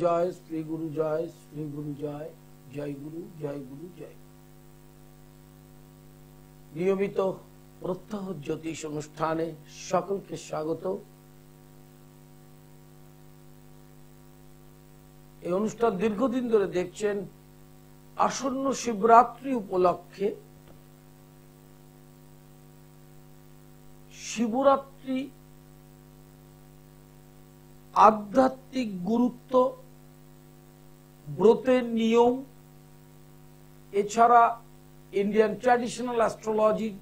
জয়, শ্রী গুরু জয়, শ্রী গুরু জয়, জয় গুরু, জয় গুরু, জয়। নিয়মিত প্রত্যহ জ্যোতিষ অনুষ্ঠানে সকলকে স্বাগত। এই অনুষ্ঠান দীর্ঘদিন ধরে দেখছেন। আসন্ন শিবরাত্রি উপলক্ষে শিবরাত্রি আধ্যাত্মিক গুরুত্ব, ব্রতের নিয়ম, এছাড়া ইন্ডিয়ান ট্র্যাডিশনাল অ্যাস্ট্রোলজির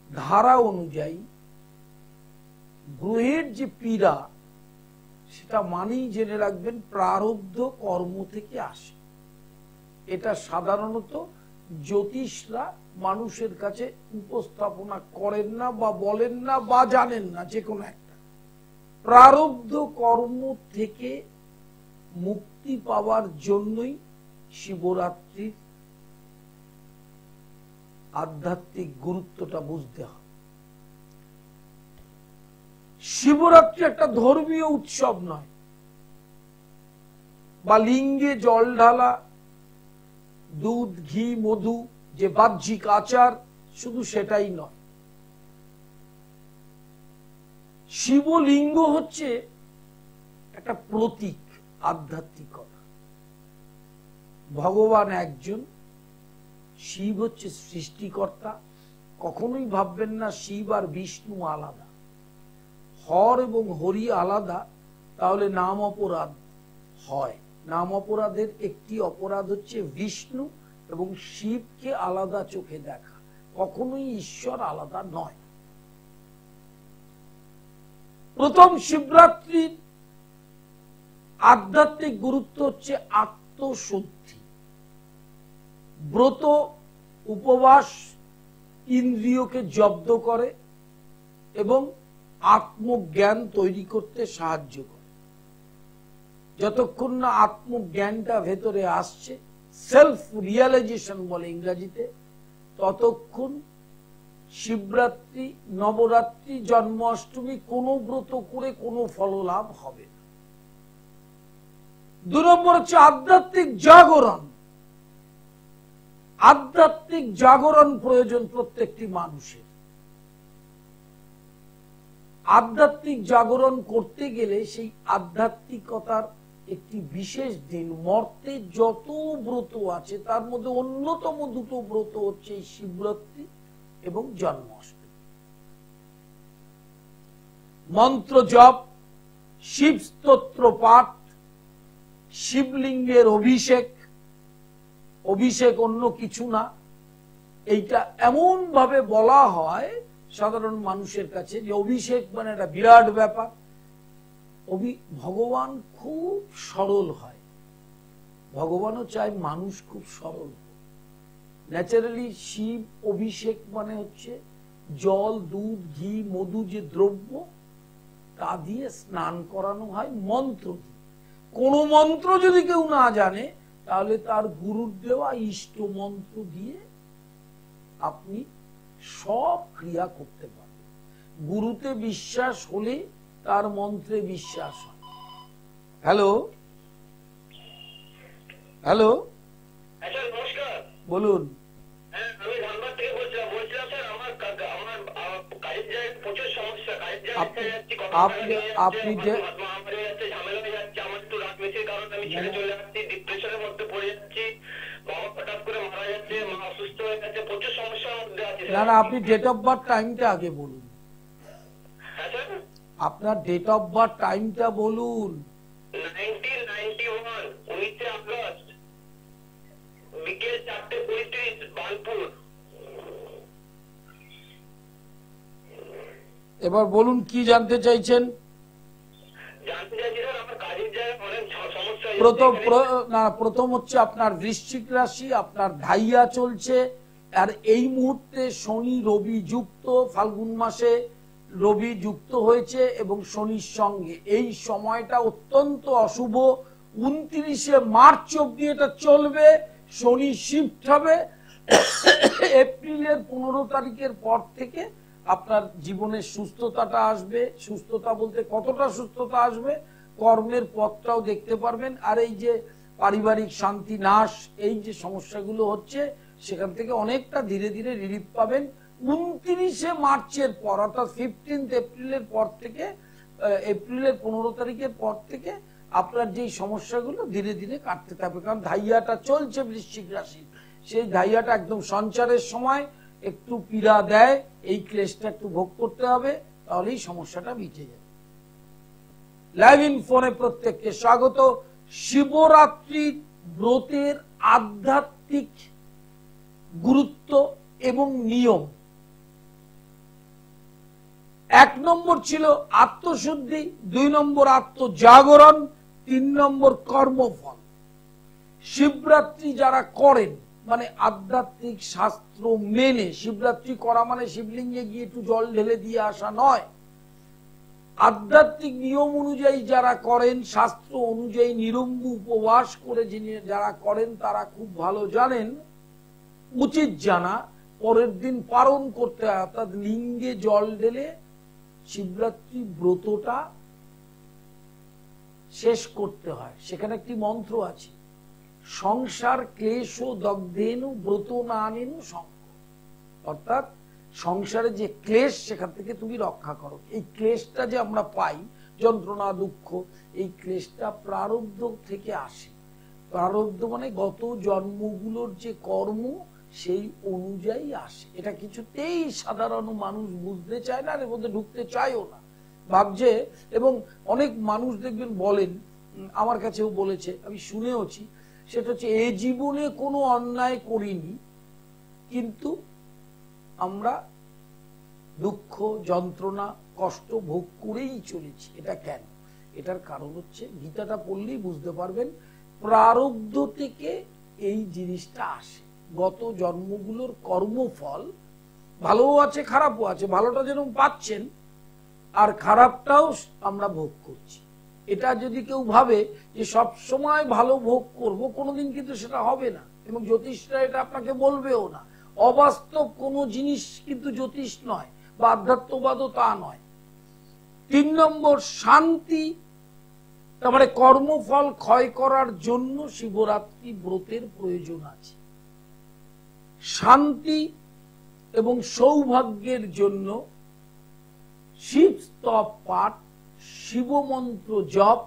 ধারা অনুযায়ী গ্রহের যে পীড়া, সেটা মানেই জেনে রাখবেন প্রারব্ধ কর্ম থেকে আসে। এটা সাধারণত জ্যোতিষরা মানুষের কাছে উপস্থাপনা করেন না বা বলেন না বা জানেন না। যে কোনো একটা প্রারব্ধ কর্ম থেকে মুক্তি পাওয়ার জন্যই শিবরাত্রির আধ্যাত্মিক গুরুত্বটা বুঝতে হয়। শিবরাত্রি একটা ধর্মীয় উৎসব নয়, বা লিঙ্গে জল ঢালা, দুধ, ঘি, মধু যে বাহ্যিক আচার, শুধু সেটাই নয়। শিবলিঙ্গ হচ্ছে একটা প্রতীক আধ্যাত্মিকতা। ভগবান একজন, শিব হচ্ছে সৃষ্টিকর্তা। কখনোই ভাববেন না শিব আর বিষ্ণু আলাদা। হর এবং হরি আলাদা, তাহলে নাম অপরাধ হয়। নাম অপরাধের একটি অপরাধ হচ্ছে বিষ্ণু এবং শিবকে আলাদা চোখে দেখা। কখনোই ঈশ্বর আলাদা নয়। প্রথম শিবরাত্রির আধ্যাত্মিক গুরুত্ব হচ্ছে আত্মশুদ্ধি। ব্রত, উপবাস ইন্দ্রিয়কে জব্দ করে এবং আত্মজ্ঞান তৈরি করতে সাহায্য করে। যতক্ষণ না আত্মজ্ঞানটা ভেতরে আসছে, সেলফ রিয়ালাইজেশন বলে ইংরেজিতে, ততক্ষণ শিবরাত্রি, নবরাত্রি, জন্মাষ্টমী কোনো ব্রত করে কোনো ফললাভ হবে না। 2 নম্বর হচ্ছে আধ্যাত্মিক জাগরণ। আধ্যাত্মিক জাগরণ প্রয়োজন প্রত্যেকটি মানুষের। আধ্যাত্মিক জাগরণ করতে গেলে সেই আধ্যাত্মিকতার একটি বিশেষ দিন, মর্তে যত ব্রত আছে তার মধ্যে অন্যতম 2টো ব্রত হচ্ছে এই শিবরাত্রি এবং জন্মাষ্টমী। মন্ত্র জপ, শিব স্তোত্র পাঠ, শিবলিঙ্গের অভিষেক। অভিষেক অন্য কিছু না। এইটা এমন ভাবে বলা হয় সাধারণ মানুষের কাছে যে অভিষেক মানে একটা বিরাট ব্যাপার। ভগবান খুব সরল হয়। ভগবানও চায় মানুষ খুব সরল। ন্যাচারালি শিব অভিষেক মানে হচ্ছে জল, দুধ, ঘি, মধু যে দ্রব্য, তা দিয়ে স্নান করানো হয় মন্ত্র দিয়ে। কোন মন্ত্র যদি কেউ না জানে, তাহলে তার গুরুর দেওয়া ইষ্ট মন্ত্র দিয়ে আপনি সব ক্রিয়া করতে পারবেন। গুরুতে বিশ্বাস হলে তার মন্ত্রে বিশ্বাস হয়। হ্যালো হ্যালো, নমস্কার, বলুন। আমি ধানবাদ থেকে বলছিলাম স্যার, আমার কাজের জায়গায় প্রচুর সমস্যা। আপনি যে ঝামেলা হয়ে যাচ্ছে, আমার একটু রাত বেশির কারণে আমি ছেড়ে চলে যাচ্ছি, ডিপ্রেশনের মধ্যে পড়ে যাচ্ছি, বাবা হঠাৎ করে মারা যাচ্ছে, মা অসুস্থ হয়ে যাচ্ছে, প্রচুর সমস্যার মধ্যে আছে। না না, আপনি ডেট অফ বার্থ টাইমটা আগে বলুন। হ্যাঁ স্যার, আপনার ডেট অফ বার্থ টাইমটা বলুন। 1991, 19 আগস্ট, বিকেল 4:35, বালপুর। এবার বলুন কি জানতে চাইছেন। জানতে চাইছি স্যার, আমার কাজের জায়গায় অনেক সমস্যা। প্রথম হচ্ছে আপনার বৃশ্চিক রাশি, আপনার ঢাইয়া চলছে, আর এই মুহূর্তে শনি রবি যুক্ত। ফাল্গুন মাসে রবি যুক্ত হয়েছে এবং শনির সঙ্গে। এই সময়টা অত্যন্ত অশুভ। 29শে মার্চ অব্দি এটা চলবে। শনি শিফট হবে। এপ্রিলের 15 তারিখের পর থেকে আপনার জীবনে সুস্থতাটা আসবে। সুস্থতা বলতে কতটা সুস্থতা আসবে, কর্মের পথটাও দেখতে পারবেন। আর এই যে পারিবারিক শান্তি নাশ, এই যে সমস্যাগুলো হচ্ছে, সেখান থেকে অনেকটা ধীরে ধীরে রিলিফ পাবেন 29শে মার্চের পর, অর্থাৎ 15 এপ্রিলের পর থেকে, এপ্রিলের 15 তারিখের পর থেকে আপনার যেই সমস্যাগুলো ধীরে ধীরে কাটতে থাকবে। কারণ ধাইয়াটা চলছে বৃশ্চিক রাশি, সেই ধাইয়াটা একদম সঞ্চারের সময় একটু পীড়া দেয়, এই ক্লেশটা একটু ভোগ করতে হবে, তাহলেই সমস্যাটা মিটে যাবে। লাইভ ইন ফোনে প্রত্যেককে স্বাগত। শিবরাত্রি ব্রতের আধ্যাত্মিক গুরুত্ব এবং নিয়ম। 1 নম্বর ছিল আত্মশুদ্ধি, 2 নম্বর আত্মজাগরণ, 3 নম্বর কর্মফল। শিবরাত্রি যারা করেন, মানে আধ্যাত্মিক শাস্ত্র মেনে শিবরাত্রি করা মানে শিবলিঙ্গে গিয়ে একটু জল ঢেলে দিয়ে আসা নয়। আধ্যাত্মিক নিয়ম অনুযায়ী যারা করেন, শাস্ত্র অনুযায়ী নিরম্বু উপবাস করে যারা করেন, তারা খুব ভালো জানেন, উচিত জানা, পরের দিন পালন করতে হয়, অর্থাৎ লিঙ্গে জল ঢেলে শিবরাত্রি ব্রতটা শেষ করতে হয়। সেখানে একটি মন্ত্র আছে, সংসার ক্লেশ দগ্ধেনু ব্রত নানেনু শঙ্খ, অর্থাৎ সংসারে যে ক্লেশ, সেখান থেকে তুমি রক্ষা করো। এই ক্লেশটা যে আমরা পাই, যন্ত্রণা দুঃখ, এই ক্লেশটা প্রারব্ধ থেকে আসে। প্রারব্ধ মানে গত জন্মগুলোর যে কর্ম, সেই অনুযায়ী আসে। এটা কিছুতেই সাধারণ মানুষ বুঝতে চায় না, এর মধ্যে ঢুকতে চায়ও না, ভাবছে। এবং অনেক মানুষ দেখবেন বলেন, আমার কাছেও বলেছে, আমি শুনেওছি, সেটা হচ্ছে এ জীবনে কোনো অন্যায় করিনি, কিন্তু আমরা দুঃখ যন্ত্রণা কষ্ট ভোগ করেই চলেছি। এটা কেন? এটার কারণ হচ্ছে, গীতাটা পড়লেই বুঝতে পারবেন, প্রারব্ধ থেকে এই জিনিসটা আসে। গত জন্মগুলোর কর্মফল, ভালোও আছে খারাপও আছে, ভালোটা যেরকম পাচ্ছেন আর খারাপটাও আমরা ভোগ করছি। এটা যদি কেউ ভাবে যে সব সময় ভালো ভোগ করব, কোনোদিন কিন্তু সেটা হবে না, এবং জ্যোতিষরা এটা আপনাকে বলবেও না। অবাস্তব কোনো জিনিস কিন্তু জ্যোতিষ নয়, বা আধ্যাত্মবাদও তা নয়। 3 নম্বর শান্তি, তারপরে কর্মফল ক্ষয় করার জন্য শিবরাত্রি ব্রতের প্রয়োজন আছে। শান্তি এবং সৌভাগ্যের জন্য শিব স্তব পাঠ, শিব মন্ত্র জপ,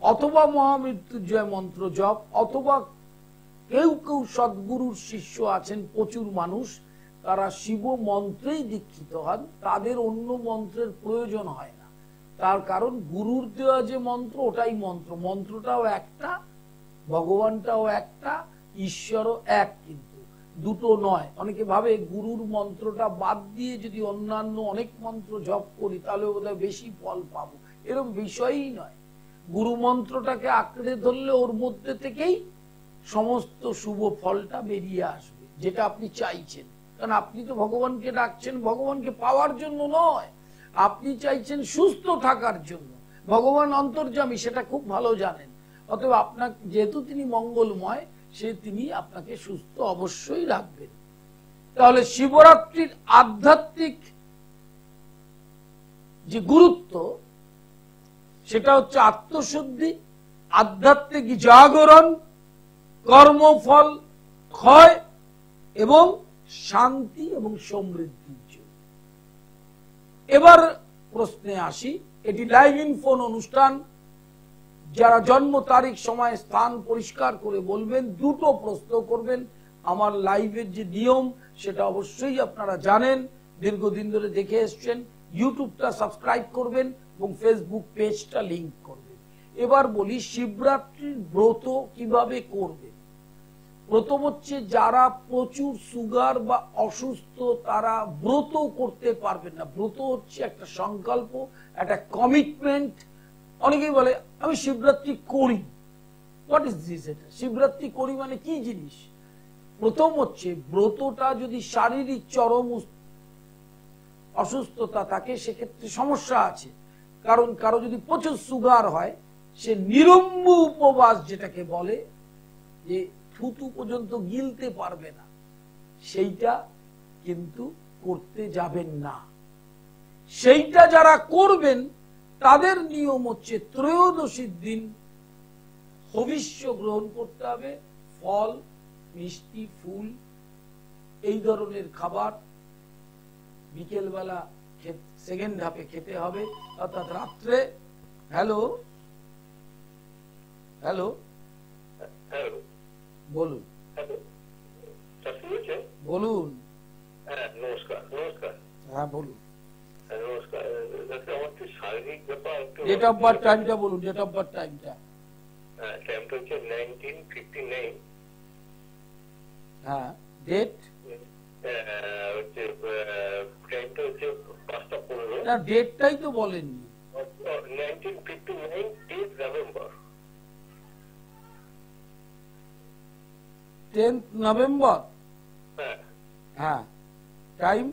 অথবা মহামৃত্যুঞ্জয় মন্ত্র জপ, অথবা কেউ কেউ সদ্গুরুর শিষ্য আছেন প্রচুর মানুষ, তারা শিব মন্ত্রেই দীক্ষিত হন, তাদের অন্য মন্ত্রের প্রয়োজন হয় না। তার কারণ গুরুর দেওয়া যে মন্ত্র, ওটাই মন্ত্র, মন্ত্রটাও একটা, ভগবানটাও একটা, ঈশ্বরও এক, কিন্তু দুটো নয়। অনেকে ভাবে গুরুর মন্ত্রটা বাদ দিয়ে যদি অন্যান্য অনেক মন্ত্র জপ করি তাহলে বোধহয় বেশি ফল পাবো, এরকম বিষয়ই নয়। গুরু মন্ত্রটাকে আঁকড়ে ধরলে ওর মধ্যে থেকেই সমস্ত শুভ ফলটা বেরিয়ে আসবে, যেটা আপনি চাইছেন। কারণ আপনি তো ভগবানকে ডাকছেন ভগবানকে পাওয়ার জন্য নয়, আপনি চাইছেন সুস্থ থাকার জন্য। ভগবান অন্তর্যামী, সেটা খুব ভালো জানেন। অতএব আপনার যেহেতু তিনি মঙ্গলময়, তিনি আপনাকে সুস্থ অবশ্যই রাখবেন। তাহলে শিবরাত্রির আধ্যাত্মিক যে গুরুত্ব, সেটা হচ্ছে আত্মশুদ্ধি, আধ্যাত্মিক জাগরণ, কর্মফল ক্ষয় এবং শান্তি এবং সমৃদ্ধির জন্য। এবার প্রশ্নে আসি। এটি লাইভ ইন ফোন অনুষ্ঠান। যারা জন্ম তারিখ সময় স্থান পরিষ্কার করে বলবেন, দুটো প্রশ্ন করবেন। আমার লাইভের যে নিয়ম, সেটা অবশ্যই আপনারা জানেন, দীর্ঘদিন ধরে দেখে এসছেন। ইউটিউবটা সাবস্ক্রাইব করবেন এবং ফেসবুক পেজটা লিংক করবেন। এবার বলি, শিবরাত্রির ব্রত কিভাবে করবেন। প্রথম হচ্ছে, যারা প্রচুর সুগার বা অসুস্থ, তারা ব্রত করতে পারবেন না। ব্রত হচ্ছে একটা সংকল্প, একটা কমিটমেন্ট। অনেকেই বলে আমি শিবরাত্রি করি, হোয়াট ইজ দিস? এটা শিবরাত্রি করি মানে কি জিনিস? প্রথম হচ্ছে, ব্রতটা যদি শারীরিক চরম অসুস্থতা থাকে, সেক্ষেত্রে সমস্যা আছে। কারণ কারো যদি প্রচুর সুগার হয়, সে নিরম্বু উপবাস যেটাকে বলে, যে থুতু পর্যন্ত গিলতে পারবে না, সেইটা কিন্তু করতে যাবেন না। সেইটা যারা করবেন তাদের নিয়ম হচ্ছে ত্রয়োদশীর দিন হবিষ্য গ্রহণ করতে হবে, ফল, মিষ্টি, ফুল, এই ধরনের খাবার বিকেলবেলা সেকেন্ড হাফে খেতে হবে, অর্থাৎ রাত্রে। হ্যালো হ্যালো হ্যালো, বলুন বলুন। নমস্কার। নমস্কার। হ্যাঁ বলুন। নমস্কার। আমার তো শারীরিক ব্যাপার, ডেট অফ বার্থ টাইমটা বলুন, ডেট অফ বার্থ টাইমটা। টাইমটা হচ্ছে 1959। হ্যাঁ, ডেট হচ্ছে টাইমটা হচ্ছে 5:15। না, ডেটটাই তো বলেননি। 1959 10th নভেম্বর। 10th November. হ্যাঁ হ্যাঁ, টাইম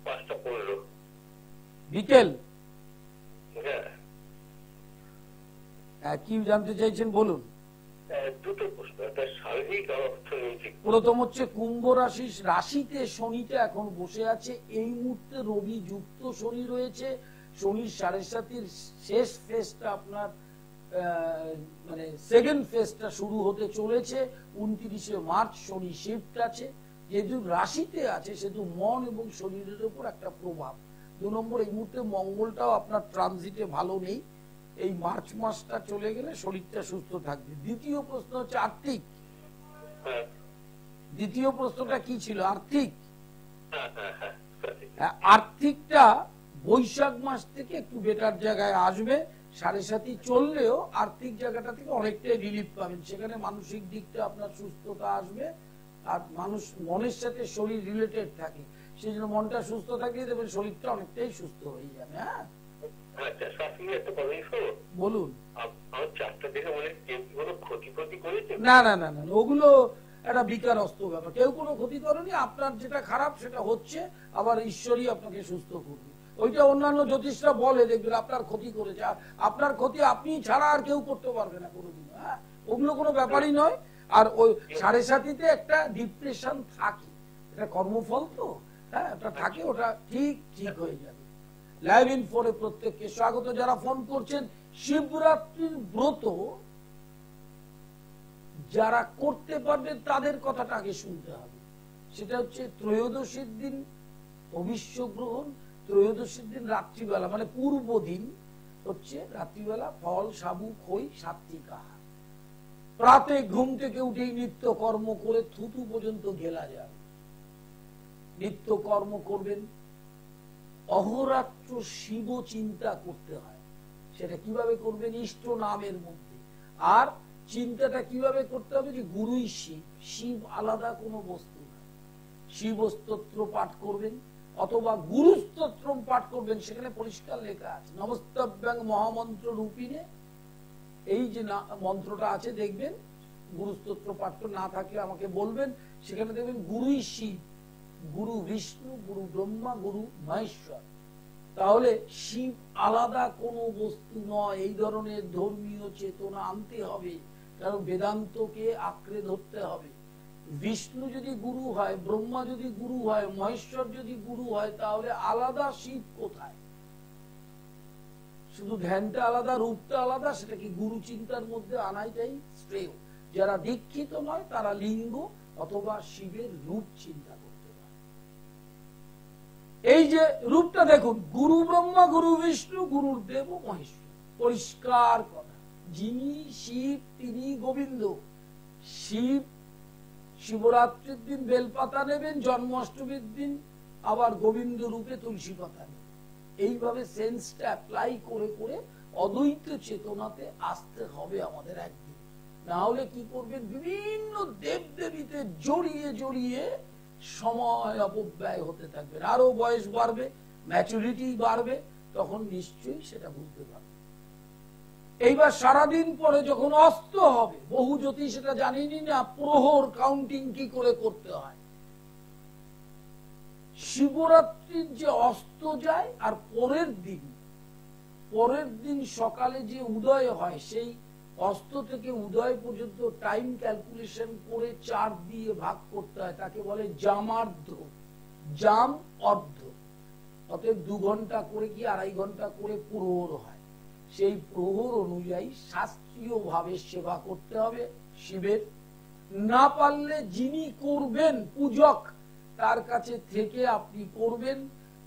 5:15 বিকেল। হ্যাঁ। কি জানতে চাইছেন বলুন। দুটো প্রশ্ন, একটা শারীরিক আর অর্থনৈতিক। প্রথম হচ্ছে কুম্ভ রাশিতে শনিটা এখন বসে আছে, এই মুহূর্তে রবি যুক্ত শনি রয়েছে। শনির 7.5 শেষ ফেজটা আপনার মানে সেকেন্ড ফেজটা শুরু হতে চলেছে 29শে মার্চ। শনি শিফট আছে, যেহেতু রাশিতে আছে সেহেতু মন এবং শরীরের উপর একটা প্রভাব। 2 নম্বর, এই মুহূর্তে মঙ্গলটাও আপনার ট্রানজিটে ভালো নেই, এই মার্চ মাসটা চলে গেলে শরীরটা সুস্থ থাকবে। দ্বিতীয় প্রশ্ন হচ্ছে আর্থিক। দ্বিতীয় প্রশ্নটা কি ছিল? আর্থিক। আর্থিকটা বৈশাখ মাস থেকে একটু বেটার জায়গায় আসবে। 7.5 চললেও আর্থিক জায়গাটা থেকে অনেকটাই রিলিফ পাবেন। সেখানে মানসিক দিকটা আপনার সুস্থতা আসবে। আর মানুষ মনের সাথে শরীর রিলেটেড থাকে, সেই জন্য মনটা সুস্থ থাকলে দেখবেন শরীরটা অনেকটাই সুস্থ হয়ে যাবে। হ্যাঁ বলুন। না না না না, ওগুলো একটা বিকারস্ত ব্যাপার, কেউ কোনো ক্ষতি করেনি। আপনার যেটা খারাপ সেটা হচ্ছে, আবার ঈশ্বরই আপনাকে সুস্থ করবে। ওইটা অন্যান্য জ্যোতিষরা বলে, দেখবেন আপনার ক্ষতি করেছে, আপনার ক্ষতি আপনি ছাড়া আর কেউ করতে পারবে না কোনোদিন। হ্যাঁ, ওগুলো কোনো ব্যাপারই নয়। আর ওই 7.5-তে একটা ডিপ্রেশন থাকে, এটা কর্মফল তো। হ্যাঁ, ওটা থাকে, ওটা ঠিক হয়ে যাবে। লাইভ ইন ফোরে প্রত্যেককে স্বাগত। যারা ফোন করছেন, শিবরাত্রির ব্রত যারা করতে পারবে তাদের কথাটা আগে শুনতে হবে। সেটা হচ্ছে ত্রয়োদশীর দিন হবিষ্য গ্রহণ, ত্রয়োদশীর দিন রাত্রিবেলা মানে পূর্ব দিন হচ্ছে রাত্রিবেলা ফল, সাবু, খই, সাত্বিক আহার। প্রাতে ঘুম থেকে উঠেই নিত্য কর্ম করে থুতু পর্যন্ত গেলা যাবে, নিত্য কর্ম করবেন। অহরাত্র শিব চিন্তা করতে হয়, সেটা কিভাবে করবেন? ইষ্ট নামের মধ্যে। আর চিন্তাটা কিভাবে করতে হবে? যে গুরুই শিব, শিব আলাদা কোনো বস্তু না। শিব স্তোত্র পাঠ করবেন অথবা গুরু স্তোত্র পাঠ করবেন, সেখানে পরিষ্কার লেখা আছে নমস্তভ্যাং মহামন্ত্র রূপিণে। এই যে মন্ত্রটা আছে দেখবেন, গুরু স্তোত্র পাঠ না থাকলে আমাকে বলবেন। সেখানে দেখবেন গুরুই শিব, গুরু বিষ্ণু, গুরু ব্রহ্মা, গুরু মহেশ্বর। তাহলে শিব আলাদা কোনো বস্তু নয়। এই ধরনের ধর্মীয় চেতনা আনতে হবে, কারণ বেদান্তকে আঁকড়ে ধরতে হবে। বিষ্ণু যদি গুরু হয়, ব্রহ্মা যদি গুরু হয়, মহেশ্বর যদি গুরু হয়, তাহলে আলাদা শিব কোথায়? শুধু ধ্যানটা আলাদা, রূপটা আলাদা, সেটা কি গুরু চিন্তার মধ্যে আনাইটাই শ্রেয়। যারা দীক্ষিত নয় তারা লিঙ্গ অথবা শিবের রূপ চিন্তা করতে পারে। এই যে রূপটা দেখুন, গুরু ব্রহ্মা, গুরু বিষ্ণু, গুরুর দেব মহেশ্বর, পরিষ্কার কথা। যিনি শিব তিনি গোবিন্দ। শিব শিবরাত্রির দিন বেলপাতা নেবেন, জন্মাষ্টমীর দিন আবার গোবিন্দ রূপে তুলসী পাতা নেবেন। এইভাবে সেন্সটা অ্যাপ্লাই করে করে অদ্বৈত চেতনাতে আসতে হবে আমাদের একদিন। না হলে কি করবেন? বিভিন্ন দেবদেবীতে জড়িয়ে জড়িয়ে সময় অপব্যয় হতে থাকবে। আরো বয়স বাড়বে, ম্যাচুরিটি বাড়বে, তখন নিশ্চয়ই সেটা বুঝতে পারবে। এইবার সারাদিন পরে যখন অস্ত হবে, বহু জ্যোতিষ সেটা জানিনি না প্রহর কাউন্টিং কি করে করতে হয়। শিবরাত্রির যে অস্ত যায় আর পরের দিন সকালে যে উদয় হয়, সেই অস্ত থেকে উদয় পর্যন্ত টাইম ক্যালকুলেশন করে 4 দিয়ে ভাগ করতে হয়। তাকে বলে জামার্ধ, জাম অর্ধ। অতএব 2 ঘন্টা করে কি 2.5 ঘন্টা করে প্রহর হয়, সেই প্রহর অনুযায়ী শাস্ত্রীয় ভাবে সেবা করতে হবে শিবের। না পারলে যিনি করবেন পূজক, তার কাছে থেকে আপনি করবেন,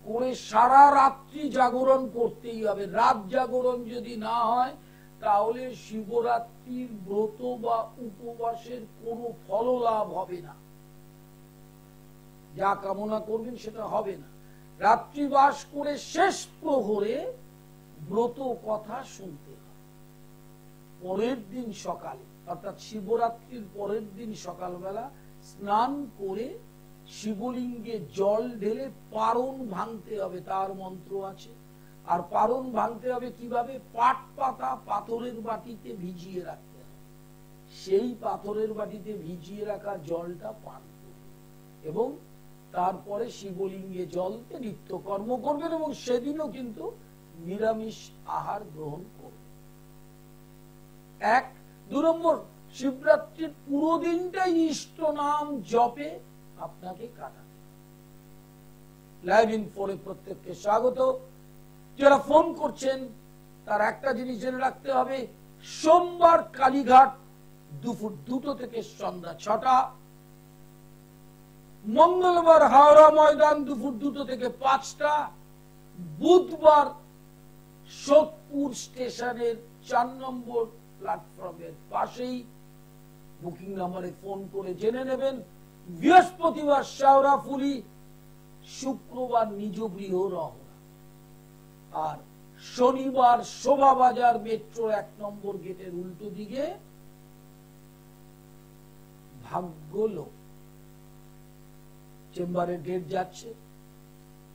করে সারা রাত্রি জাগরণ করতেই হবে। রাত জাগরণ যদি না হয় তাহলে শিবরাত্রির ব্রত বা উপবাসের কোনো ফললাভ হবে না, যা কামনা করবেন সেটা হবে না। রাত্রিবাস করে শেষ প্রহরে ব্রত কথা শুনতে হবে। পরের দিন সকালে অর্থাৎ শিবরাত্রির পরের দিন সকালবেলা স্নান করে শিবলিঙ্গে জল ঢেলে পারণ ভাঙতে হবে, তার মন্ত্র আছে। আর পারণ ভাঙতে হবে কিভাবে? পাট পাতা পাথরের বাটিতে ভিজিয়ে রাখতে হবে, সেই পাথরের বাটিতে ভিজিয়ে রাখা জলটা পান করবে এবং তারপরে শিবলিঙ্গে জলকে নিত্যকর্ম করবেন এবং সেদিনও কিন্তু নিরামিষ আহার গ্রহণ করবেন। 1। 2 নম্বর, শিবরাত্রির পুরো দিনটাই ইষ্ট নাম জপে আপনাকে কাটাতে। লাইভ ইনফোরে প্রত্যেককে স্বাগত। যারা ফোন করছেন তার একটা জিনিস জেনে রাখতে হবে, সোমবার কালীঘাট দুপুর 2টো থেকে সন্ধ্যা 6টা, মঙ্গলবার হাওড়া ময়দান দুপুর 2টো থেকে 5টা, বুধবার সোদপুর স্টেশনের 4 নম্বর প্ল্যাটফর্মের পাশেই। বুকিং নাম্বারে ফোন করে জেনে নেবেন। বৃহস্পতিবার শেওড়াফুলি, শুক্রবার নিজ গৃহ রহনা, আর শনিবার শোভাবাজার মেট্রো 1 নম্বর গেটের উল্টো দিকে ভাগ্যলোক। চেম্বারের ডেট যাচ্ছে।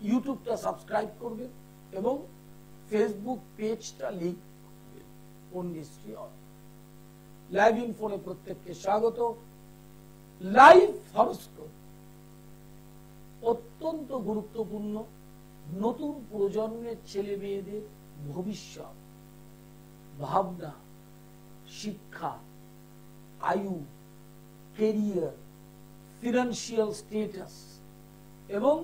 ইউটিউবটা সাবস্ক্রাইব করবেন এবং ফেসবুক পেজটা লিংক করবেন পণ্ডিতশ্রী। লাইভ ইনফোনে প্রত্যেককে স্বাগত। লাইভ হরোস্কোপ অত্যন্ত গুরুত্বপূর্ণ। নতুন প্রজন্মের ছেলে মেয়েদের ভবিষ্যৎ, ভাবনা, শিক্ষা, আয়ু, ক্যারিয়ার, ফিনান্সিয়াল স্ট্যাটাস এবং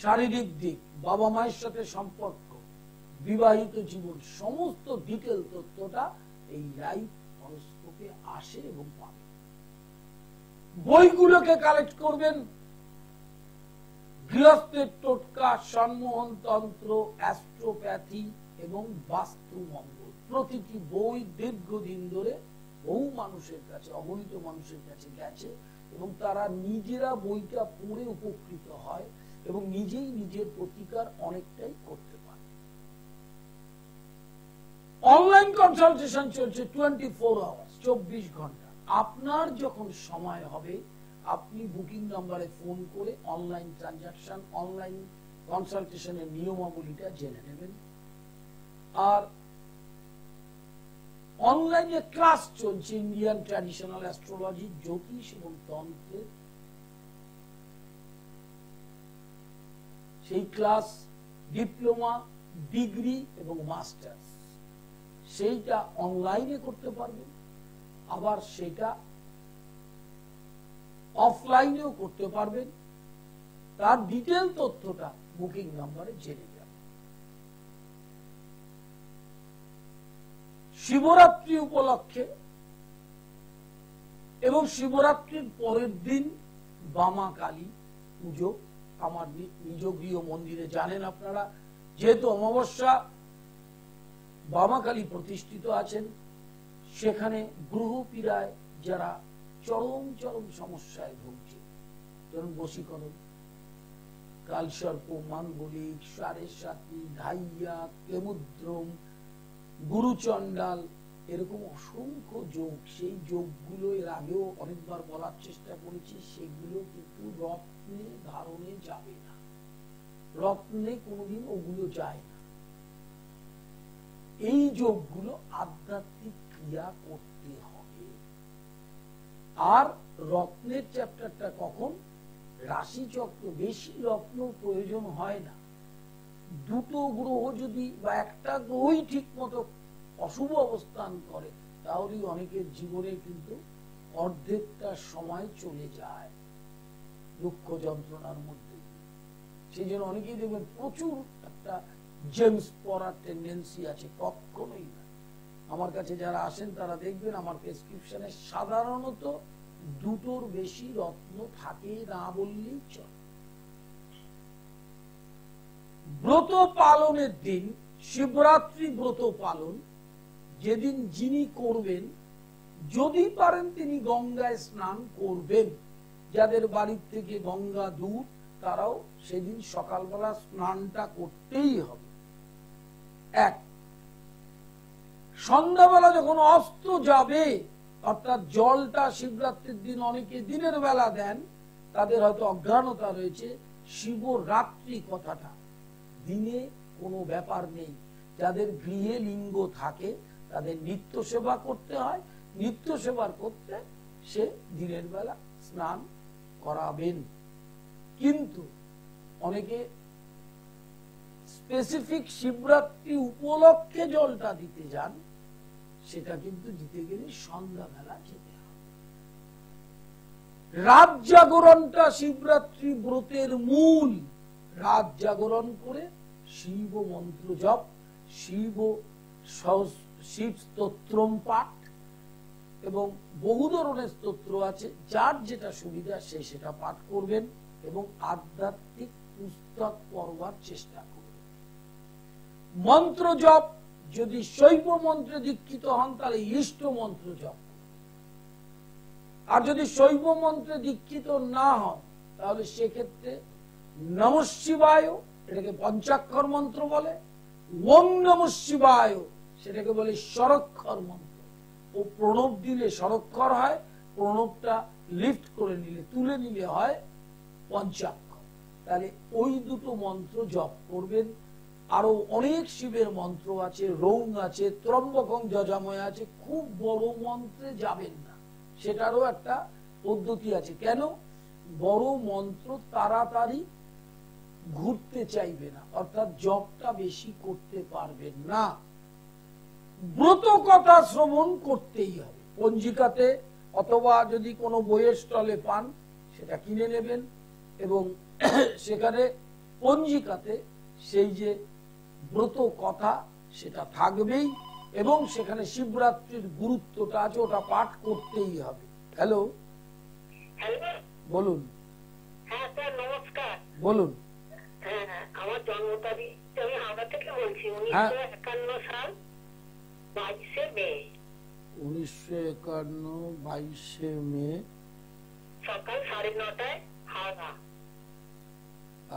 শারীরিক দিক, বাবা মায়ের সাথে সম্পর্ক, বিবাহিত জীবন, সমস্ত ডিটেল তথ্যটা এই লাইভ হরোস্কোপে আসে এবং পাবে। বইগুলোকে কালেক্ট করবেন। গৃহস্থের টোটকা, সম্মোহন তন্ত্র, অ্যাস্ট্রোপ্যাথি এবং বাস্তু মঙ্গল, প্রতিটি বই দীর্ঘদিন ধরে বহু মানুষের কাছে, অগণিত মানুষের কাছে গেছে এবং তারা নিজেরা বইটা পড়ে উপকৃত হয় এবং নিজেই নিজের প্রতিকার অনেকটাই করতে পারে। অনলাইন কনসালটেশন চলছে 24 আওয়ার্স, 24 ঘন্টা। আপনার যখন সময় হবে আপনি বুকিং নাম্বারে ফোন করে অনলাইন ট্রানজাকশন, অনলাইন কনসালটেশনের নিয়মাবলীটা জেনে নেবেন। আর অনলাইনে ক্লাস চলছে ইন্ডিয়ান ট্র্যাডিশনাল অ্যাস্ট্রোলজি, জ্যোতিষ এবং তন্ত্রের। সেই ক্লাস ডিপ্লোমা, ডিগ্রি এবং মাস্টার্স, সেইটা অনলাইনে করতে পারবেন, আবার সেটা অফলাইনেও করতে পারবেন। তার ডিটেল তথ্যটা বুকিং নাম্বারে জেনে যাবেন। শিবরাত্রি উপলক্ষে এবং শিবরাত্রির পরের দিন বামা কালী পুজো আমার নিজ গৃহ মন্দিরে। জানেন আপনারা, যেহেতু অমাবস্যা, বামা কালী প্রতিষ্ঠিত আছেন, সেখানে গ্রহ পীড়ায় যারা চরম চরম সমস্যায় ভুগছে, যেমন বশীকরণ, কালসর্প, মাঙ্গলিক, সাড়ে সাতি, ধাইয়া, কেমুদ্রম, গুরুচণ্ডাল, এরকম অসংখ্য যোগ। সেই যোগগুলো এর আগেও অনেকবার বলার চেষ্টা করেছি, সেগুলো কিন্তু রত্নে ধারণে যাবে না, রত্নে কোনোদিন ওগুলো যায় না। এই যোগগুলো আধ্যাত্মিক ক্রিয়া করতে হবে। আর রত্নের চ্যাপ্টারটা কখন? রাশি চক্র, বেশি রত্ন প্রয়োজন হয় না। 2টো গ্রহ যদি বা একটা গ্রহই ঠিক মতো অশুভ অবস্থান করে তাহলে অনেকের জীবনে কিন্তু অর্ধেকটা সময় চলে যায় দুঃখ যন্ত্রণার মধ্যে। সেই জন্য অনেকেই দেখবেন প্রচুর একটা জেমস পড়ার টেন্ডেন্সি আছে, কখনোই না। আমার কাছে যারা আসেন তারা দেখবেন আমার প্রেসক্রিপশনে সাধারণত দুটোর বেশি রত্ন থাকে না বললেই চলে। ব্রত পালনের দিন, শিবরাত্রি ব্রত পালন যেদিন যিনি করবেন, যদি পারেন তিনি গঙ্গায় স্নান করবেন। যাদের বাড়ির থেকে গঙ্গা দূর তারাও সেদিন সকালবেলা স্নানটা করতেই হবে। এক, সন্ধ্যাবেলা যখন অস্ত যাবে, অর্থাৎ জলটা শিবরাত্রির দিন অনেকে দিনের বেলা দেন, তাদের হয়তো অজ্ঞানতা রয়েছে। শিবরাত্রি কথাটা দিনে কোনো ব্যাপার নেই। যাদের গৃহে লিঙ্গ থাকে তাদের নিত্য সেবা করতে হয়, নিত্য সেবার করতে সে দিনের বেলা স্নান করাবেন। কিন্তু অনেকে স্পেসিফিক শিবরাত্রি উপলক্ষে জলটা দিতে যান, সেটা কিন্তু দিতে গেলে সন্ধ্যাবেলা যেতে হবে। রাত জাগরণটা শিবরাত্রি ব্রতের মূল। রাত জাগরণ করে শিব মন্ত্র জপ, শিব স্তোত্রম পাঠ এবং বহু ধরনের স্তোত্র আছে, যার যেটা সুবিধা সে সেটা পাঠ করবেন এবং আধ্যাত্মিক পুস্তক পড়বার চেষ্টা করবেন। মন্ত্র জপ, যদি শৈব মন্ত্রে দীক্ষিত হন তাহলে ইষ্ট মন্ত্র জপ, আর যদি শৈব মন্ত্রে দীক্ষিত না হন তাহলে সেক্ষেত্রে নমঃ শিবায়, এটাকে পঞ্চাক্ষর মন্ত্র বলে, ওম নমঃ শিবায় সেটাকে বলে ষড়ক্ষর মন্ত্র। ও প্রণব দিলে ষড়ক্ষর হয়, প্রণবটা লিফট করে নিলে, তুলে নিলে হয় পঞ্চাক্ষর। তাহলে ওই দুটো মন্ত্র জপ করবেন। আরো অনেক শিবের মন্ত্র আছে, রৌং আছে, ত্রম্বকং যজাময় আছে। খুব বড় মন্ত্রে যাবেন না, সেটারও একটা পদ্ধতি আছে। কেন? বড় মন্ত্র তাড়াতাড়ি ঘুরতে চাইবে না, অর্থাৎ জপটা বেশি করতে পারবেন না। ব্রত কথা শ্রবণ করতেই হবে। পঞ্জিকাতে অথবা যদি কোনো বইয়ের স্টলে পান সেটা কিনে নেবেন এবং সেখানে পঞ্জিকাতে সেই যে ব্রত কথা সেটা থাকবেই এবং সেখানে শিবরাত্রির গুরুত্বটা আছে, ওটা পাঠ করতেই হবে। হ্যালো, বলুন। হ্যাঁ স্যার, নমস্কার। বলুন। হ্যাঁ, আমার জন্ম তারিখ আমি হাওড়া থেকে বলছি, 1951 সাল 22শে মে। 1951 22শে মে সকাল 9:30টায় হাওড়া।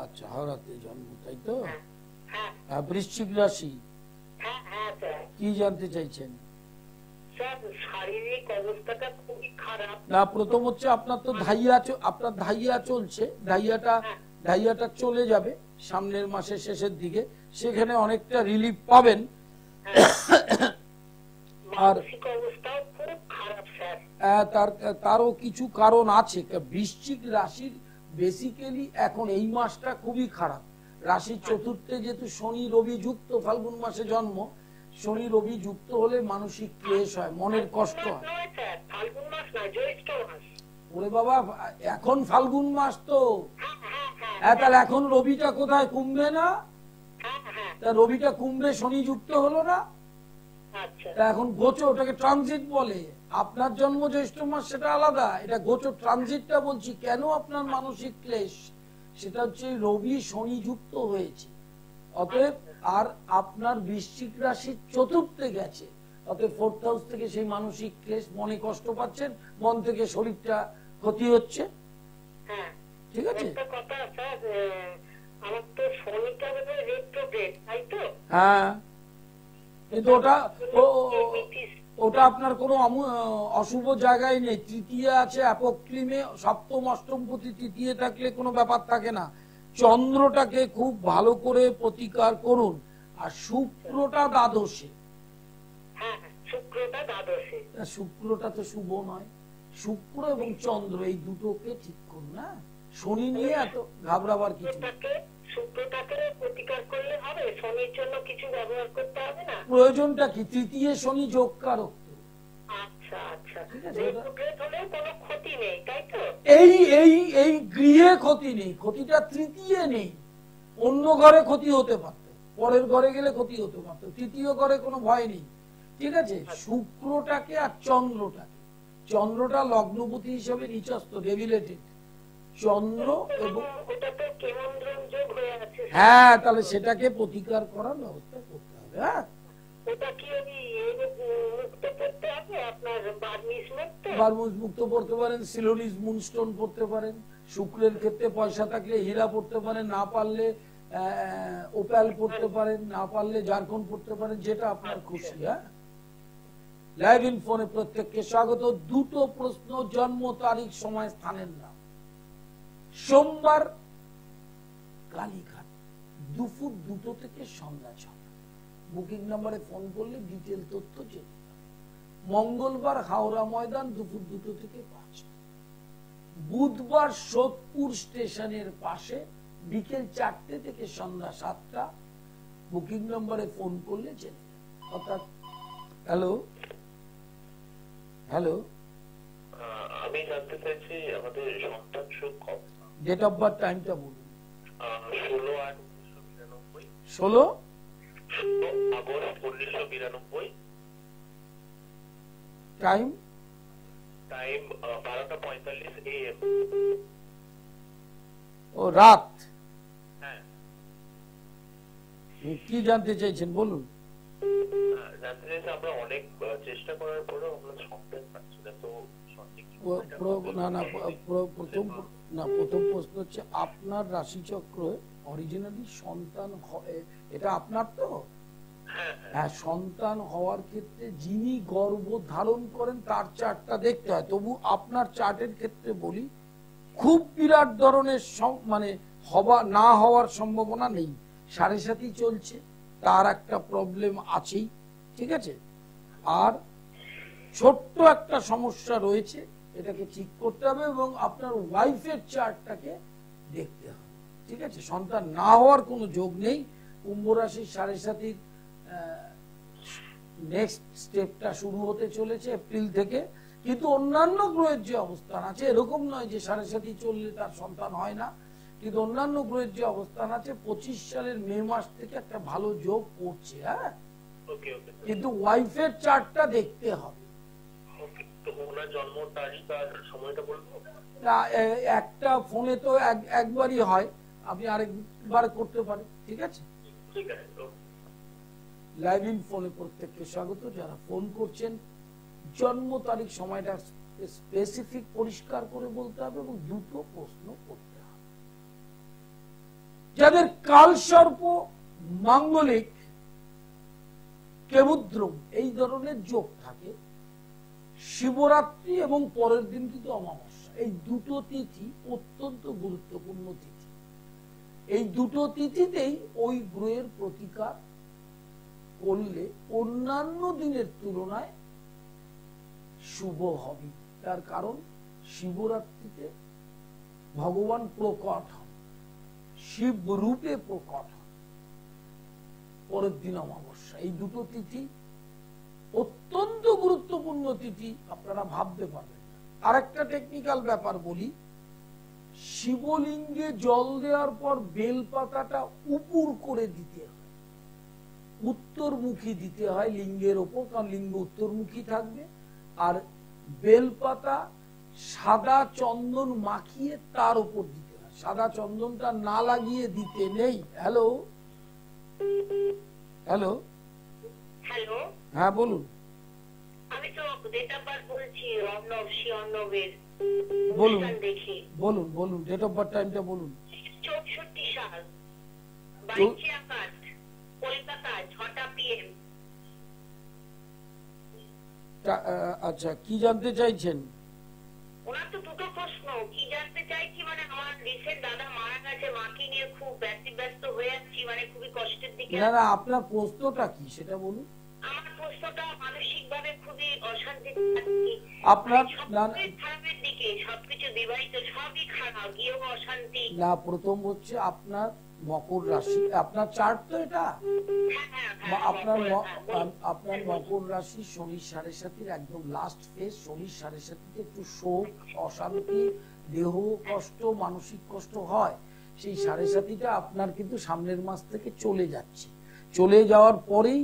আচ্ছা, হাওড়াতে জন্ম, তাই তো? হ্যাঁ। বৃশ্চিক রাশি। হ্যাঁ হ্যাঁ স্যার। কি জানতে চাইছেন? স্যার, শারীরিক অবস্থাটা খুবই খারাপ। না, প্রথম হচ্ছে আপনার তো আপনার ধাইয়া চলছে, ধাইয়াটা চলে যাবে সামনের মাসের শেষের দিকে, সেখানে অনেকটা রিলিফ পাবেন। আর তারও কিছু কারণ আছে। বৃশ্চিক রাশির বেসিক্যালি এখন এই মাসটা খুবই খারাপ। রাশির চতুর্থে যেহেতু শনি রবি যুক্ত, ফাল্গুন মাসে জন্ম, শনি রবি যুক্ত হলে মানসিক ক্লেশ হয়, মনের কষ্ট হয়। ওরে বাবা, এখন ফাল্গুন মাস তো, তাহলে এখন রবিটা কোথায়? কুম্ভে না? তা রবিটা কুম্ভে শনি যুক্ত হলো না? তা এখন গোচর, ওটাকে ট্রানজিট বলে। আপনার জন্ম জ্যৈষ্ঠ মাস সেটা আলাদা, এটা গোচর, ট্রানজিটটা বলছি। কেন আপনার মানসিক ক্লেশ? সেটা হচ্ছে রবি শনি যুক্ত হয়েছে, অতএব আর আপনার বৃশ্চিক রাশির চতুর্থে গেছে, অতএব ফোর্থ হাউস থেকে সেই মানসিক ক্লেশ, মনে কষ্ট পাচ্ছেন, মন থেকে শরীরটা ক্ষতি হচ্ছে। ঠিক আছে? হ্যাঁ, কিন্তু ওটা আপনার কোনো অশুভ জায়গায় নেই। তৃতীয় আছে অ্যাপোক্লিমে, সপ্তম অষ্টম প্রতি তৃতীয় থাকলে কোনো ব্যাপার থাকে না। চন্দ্রটাকে খুব ভালো করে প্রতিকার করুন, আর শুক্রটা দ্বাদশে। শুক্রটা তো শুভ নয়। শুক্র এবং চন্দ্র এই দুটোকে ঠিক করুন না, শনি নিয়ে এত ঘাবড়াবার কিছু। প্রয়োজনটা কি? তৃতীয় শনি যোগকারক। এই গৃহে ক্ষতি নেই, ক্ষতিটা তৃতীয় নেই। অন্য ঘরে ক্ষতি হতে পারত, পরের ঘরে গেলে ক্ষতি হতে পারত, তৃতীয় ঘরে কোনো ভয় নেই। ঠিক আছে, শুক্রটাকে আর চন্দ্রটাকে, চন্দ্রটা লগ্নপতি হিসেবে নিচস্থ, ডেভিলেটেড চন্দ্র, এবং হ্যাঁ তাহলে সেটাকে প্রতিকার করার ব্যবস্থা করতে হবে। হ্যাঁ, বার্মিজ মুক্ত পড়তে পারেন, সিলোনিস মুনস্টোন পড়তে পারেন, শুক্রের ক্ষেত্রে পয়সা থাকলে হীরা পড়তে পারেন, না পারলে ওপ্যাল পড়তে পারেন, না পারলে জারকন পড়তে পারেন, যেটা আপনার খুশি। হ্যাঁ, লাইভ ইন ফোনে প্রত্যেককে স্বাগত। দুটো প্রশ্ন, জন্ম তারিখ, সময়, স্থানের নাম। সোমবার কালীঘাট, দুপুর 2টো থেকে সন্ধ্যা 6টা। বুকিং নাম্বারে ফোন করলে ডিটেল তথ্য জেনে। মঙ্গলবার হাওড়া ময়দান, দুপুর 2টো থেকে 5টা। বুধবার সোদপুর স্টেশনের পাশে, বিকেল 4টে থেকে সন্ধ্যা 7টা। বুকিং নাম্বারে ফোন করলে জেনে। অর্থাৎ হ্যালো হ্যালো, আমি জানতে চাইছি আমাদের সন্তান সুখ কবে? ডেট অফ বার্থ, টাইমটা বলুন। 16/8/1992। 16 আগস্ট 1992। Time 12:45 AM। ও রাত। হ্যাঁ, কি জানতে চাইছেন বলুন। জানতে চাইছি আমরা অনেক চেষ্টা করার পরেও আমরা সন্তান পাচ্ছি না, তো প্রথম প্রশ্ন হচ্ছে আপনার রাশিচক্র অরিজিনালি সন্তান, এটা আপনার তো? হ্যাঁ, সন্তান হওয়ার ক্ষেত্রে যিনি গর্ভ ধারণ করেন তার চার্টটা দেখতে হয়। তবু আপনার চার্টের ক্ষেত্রে বলি, খুব বিরাট ধরনের মানে না হওয়ার সম্ভাবনা নেই। 7.5 চলছে, তার একটা প্রবলেম আছেই। ঠিক আছে, আর ছোট্ট একটা সমস্যা রয়েছে, এটাকে ঠিক করতে হবে, এবং আপনার ওয়াইফের চার্টটাকে দেখতে হবে। ঠিক আছে, সন্তান না হওয়ার কোনো যোগ নেই। কুম্ভ রাশির 7.5 নেক্সট স্টেপটা শুরু হতে চলেছে এপ্রিল থেকে। কিন্তু অন্যান্য গ্রহের যে অবস্থান আছে, এরকম নয় যে 7.5 চললে তার সন্তান হয় না, কিন্তু অন্যান্য গ্রহের যে অবস্থান আছে 25 সালের মে মাস থেকে একটা ভালো যোগ পড়ছে। হ্যাঁ, কিন্তু ওয়াইফের চার্টটা দেখতে হবে। একটা ফোনে তো একবারই হয়, আপনি আরেকবার করতে পারেন। ঠিক আছে, লাইভ ইন ফোনে প্রত্যেককে স্বাগত। যারা ফোন করছেন, জন্ম তারিখ, সময়টা স্পেসিফিক পরিষ্কার করে বলতে হবে, এবং দুটো প্রশ্ন করতে হবে। যাদের কালসর্প, মাঙ্গলিক, কেবুদ্রম এই ধরনের যোগ থাকে, শিবরাত্রি এবং পরের দিন কিন্তু অমাবস্যা, এই দুটো তিথি অত্যন্ত গুরুত্বপূর্ণ তিথি। এই দুটো তিথিতেই ওই গ্রহের প্রতিকার করলে অন্যান্য দিনের তুলনায় শুভ হবে। তার কারণ শিবরাত্রিতে ভগবান প্রকট হন, শিব রূপে প্রকট হন, পরের দিন অমাবস্যা। এই দুটো তিথি অত্যন্ত গুরুত্বপূর্ণ তিথি, আপনারা ভাবতে পারবেন। আরেকটা টেকনিক্যাল ব্যাপার বলি, শিবলিঙ্গে জল দেওয়ার পর বেলপাতাটা উপর করে দিতে হয়, উত্তরমুখী দিতে হয় লিঙ্গের ওপর, কারণ লিঙ্গ উত্তরমুখী থাকবে। আর বেলপাতা সাদা চন্দন মাখিয়ে তার উপর দিতে হয়, সাদা চন্দনটা না লাগিয়ে দিতে নেই। হ্যালো হ্যালো হ্যালো, হ্যাঁ বলুন। আমি তো ডেট অফ বার্থ বলছি, অর্ণবের বলুন দেখি। বলুন বলুন, ডেট অফ বার্থ, টাইমটা বলুন। 64 সাল, 22 আগস্ট, কলকাতা, 6টা PM। আচ্ছা, কি জানতে চাইছেন? ওনার তো দুটো প্রশ্ন। কি জানতে চাইছি মানে, আমার রিসেন্ট দাদা মারা গেছে, মাকে নিয়ে খুব ব্যস্ত হয়ে যাচ্ছি, মানে খুবই কষ্টের দিকে। না, আপনার প্রশ্নটা কি সেটা বলুন। আমার প্রশ্নটা, মানসিক ভাবে খুবই অশান্তিতে আছি। আপনার খারাপের দিকে, সবকিছু বিবাহিত সবই খারাপ, গিয়েও অশান্তি। না, প্রথম হচ্ছে আপনার মকর রাশি, আপনার চার্ট তো এটা, আপনার মকর রাশি শনির 7.5 একদম লাস্ট ফেজ। শনির 7.5 একটু শোক, অশান্তি, দেহ কষ্ট, মানসিক কষ্ট হয়। সেই 7.5টা আপনার কিন্তু সামনের মাস থেকে চলে যাচ্ছে। চলে যাওয়ার পরেই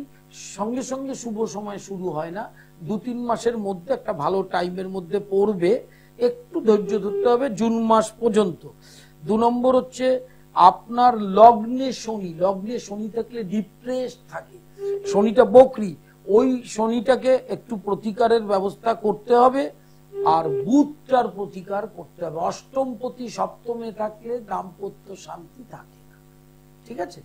সঙ্গে সঙ্গে শুভ সময় শুরু হয় না, 2-3 মাসের মধ্যে একটা ভালো টাইমের মধ্যে পড়বে। একটু ধৈর্য ধরতে হবে জুন মাস পর্যন্ত। 2 নম্বর হচ্ছে আপনার লগ্নে শনি থাকলে ডিপ্রেস থাকে, শনিটা বকরি, ওই শনিটাকে একটু প্রতিকারের ব্যবস্থা করতে হবে। আর বুধটার প্রতিকার করতে হবে। অষ্টমপতি সপ্তমে থাকলে দাম্পত্য শান্তি থাকে না। ঠিক আছে?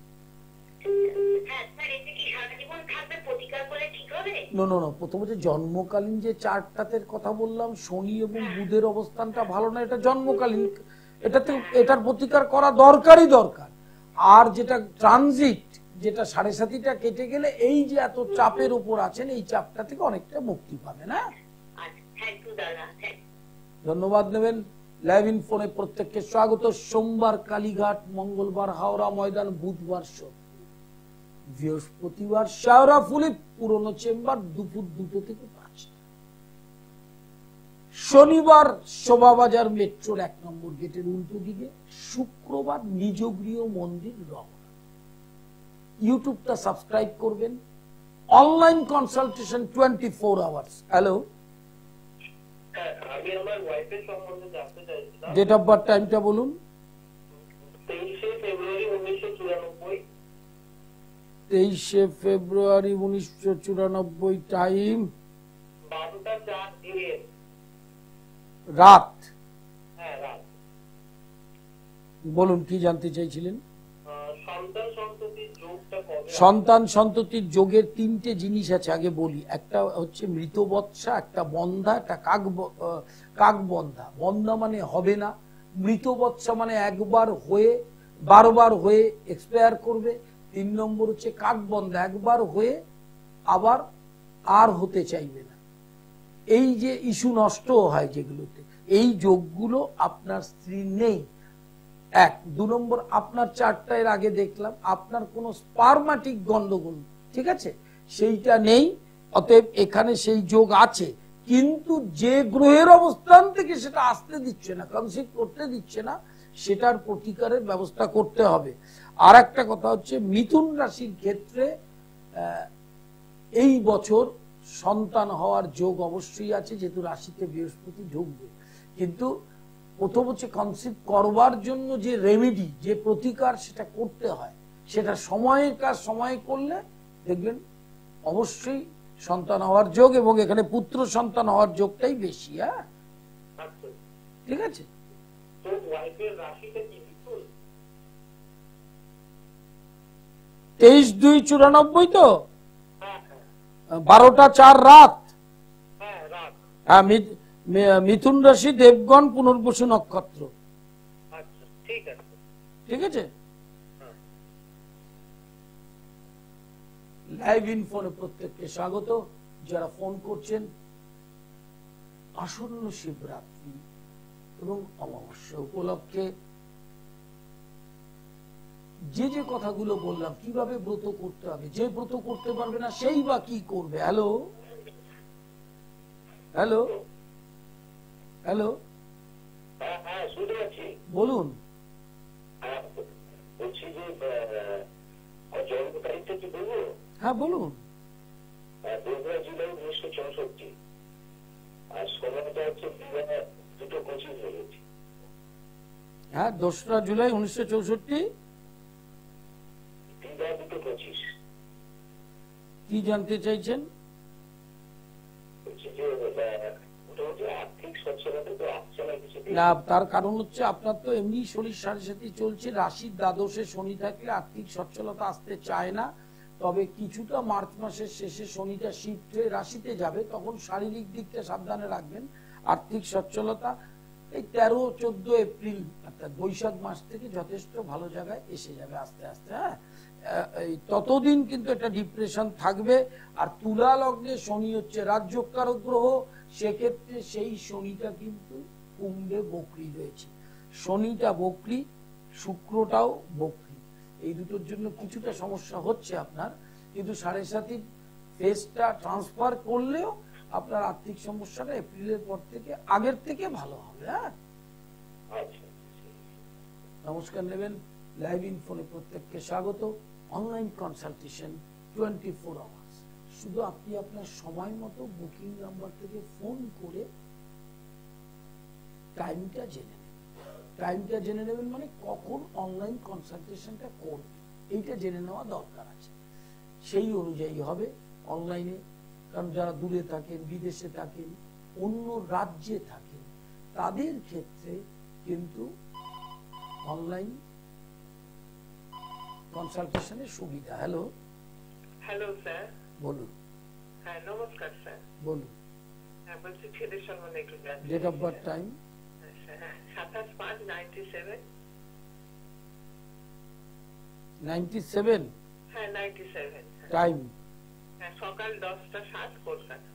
প্রথমে যে জন্মকালীন যে চারটাতে কথা বললাম, শনি এবং বুধের অবস্থানটা ভালো না, এটা জন্মকালীন, এটাতে এটার প্রতিকার করা দরকার। আর যেটা ট্রানজিট, যেটা 7.5টা কেটে গেলে এই যে এত চাপের উপর আছেন, এই চাপটা থেকে অনেকটা মুক্তি পাবেন। হ্যাঁ, ধন্যবাদ নেবেন। লাইভ ইন ফোনে প্রত্যেককে স্বাগত। সোমবার কালীঘাট, মঙ্গলবার হাওড়া ময়দান, বুধবার বৃহস্পতিবার শেওড়াফুলি পুরনো চেম্বার দুপুর 2টো থেকে 5টা, শনিবার শোভাবাজার মেট্রোর 1 নম্বর গেটের উল্টো দিকে, শুক্রবার নিজ গৃহ মন্দির রওনা। ইউটিউবটা সাবস্ক্রাইব করবেন। Online consultation 24 hours. হ্যালো, আমি আমার ওয়াইফের সম্বন্ধে জানতে চাইছিলাম। ডেট অফ বার্থ, টাইমটা বলুন। 23শে ফেব্রুয়ারি 1994। 23শে ফেব্রুয়ারি 1994, টাইম 12টা 4 AM, রাত। হ্যাঁ রাত। বলুন কি জানতে চাইছিলেন? সন্তান সন্ততির যোগটা কবে? সন্তান সন্ততির যোগের 3টে জিনিস আছে, আগে বলি। একটা হচ্ছে মৃত বৎসা, একটা বন্ধা, একটা কাকবন্ধা। বন্ধা মানে হবে না, মৃত বৎসা মানে একবার হয়ে বারবার হয়ে এক্সপায়ার করবে। 3 নম্বর হচ্ছে কাকবন্ধা, একবার হয়ে আবার আর হতে চাইবে না। এই যে ইস্যু নষ্ট হয় যেগুলোতে, এই যোগগুলো আপনার স্ত্রী নেই। 1। 2 নম্বর, আপনার চারটা এর আগে দেখলাম আপনার কোনো স্পারমাটিক গন্ডগোল, ঠিক আছে, সেইটা নেই। অতএব এখানে সেই যোগ আছে, কিন্তু যে গ্রহের অবস্থান থেকে সেটা আসতে দিচ্ছে না, কনসিভ করতে দিচ্ছে না, সেটার প্রতিকারের ব্যবস্থা করতে হবে। আর একটা কথা হচ্ছে, মিথুন রাশির ক্ষেত্রে এই বছর সন্তান হওয়ার যোগ অবশ্যই আছে, যেহেতু রাশিতে বৃহস্পতি ঢুকবে। কিন্তু প্রথম হচ্ছে কনসিভ করবার জন্য যে রেমেডি, যে প্রতিকার, সেটা করতে হয়। সেটা সময়ের কাজ সময়ে করলে দেখবেন অবশ্যই সন্তান হওয়ার যোগ, এবং এখানে পুত্র সন্তান হওয়ার যোগটাই বেশি। হ্যাঁ, ঠিক আছে। তো ওয়াইফের রাশিটা কি মিথুন? 23/2/94 তো? হ্যাঁ 12টা 4 রাত। হ্যাঁ রাত। হ্যাঁ, মিথুন রাশি, দেবগণ, পুনর্বসু নক্ষত্র। আচ্ছা, ঠিক আছে। ঠিক আছে। লাইভ ইন ফোনে প্রত্যেককে স্বাগত। যারা ফোন করছেন, আসন্ন শিবরাত্রি এবং অমাবস্যা উপলক্ষে যে যে কথাগুলো বললাম, কিভাবে ব্রত করতে হবে, যে ব্রত করতে পারবে না সেই বা কি করবে। হ্যালো হ্যালো হ্যালো, হ্যাঁ হ্যাঁ শুনতে পাচ্ছি। বলুন। বলছি যে জন্ম তারিখটা কি বলবো? হ্যাঁ বলুন। 2 জুলাই 1964। আর সময়টা হচ্ছে 2:25 হয়ে গেছে। হ্যাঁ, 2রা জুলাই 1964। 2:25। কি জানতে চাইছেন? বলছি যে মোটামুটি আর্থিক সচ্ছলতা তো আসছে না কিছু। না, তার কারণ হচ্ছে আপনার তো এমনি শনির 7.5 চলছে, রাশির দ্বাদশে শনি থাকলে আর্থিক সচ্ছলতা আসতে চায় না। তবে কিছুটা মার্চ মাসের শেষে শনিটা শিফট হয়ে রাশিতে যাবে, তখন শারীরিক দিকটা সাবধানে রাখবেন। আর্থিক সচ্ছলতা এই 13-14 এপ্রিল অর্থাৎ বৈশাখ মাস থেকে যথেষ্ট ভালো জায়গায় এসে যাবে আস্তে আস্তে। হ্যাঁ, ততদিন কিন্তু একটা ডিপ্রেশন থাকবে। আর তুলা লগ্নে শনি হচ্ছে রাজ্যকারক গ্রহ, সেক্ষেত্রে সেই শনিটা কিন্তু কুম্ভে বকরি রয়েছে। শনিটা বকরি, শুক্রটাও বকরি, এই দুটোর জন্য কিছুটা সমস্যা হচ্ছে আপনার। কিন্তু 7.5 ফেজটা ট্রান্সফার করলেও আপনার আর্থিক সমস্যাটা এপ্রিলের পর থেকে আগের থেকে ভালো হবে। হ্যাঁ, নমস্কার নেবেন। লাইভ ইন ফোনে প্রত্যেককে স্বাগত। Online consultation 24 hours. শুধু আপনি আপনার সময় মতো বুকিং নাম্বার থেকে ফোন করে টাইমটা জেনে নেবেন। টাইমটা জেনে নেবেন মানে কখন অনলাইন কনসালটেশনটা করবেন, এইটা জেনে নেওয়া দরকার আছে। সেই অনুযায়ী হবে অনলাইনে। কারণ যারা দূরে থাকেন, বিদেশে থাকেন, অন্য রাজ্যে থাকেন, তাদের ক্ষেত্রে কিন্তু অনলাইন কনসালটেশনের সুবিধা। Hello hello sir. বলুন। হ্যাঁ নমস্কার স্যার। বলুন। হ্যাঁ বলছি ছেলের সম্বন্ধে একটু জানতে ডেট অফ বার্থ, টাইম। 27/5/97। 97। হ্যাঁ 97। টাইম। হ্যাঁ সকাল 10টা 7 কলকাতা।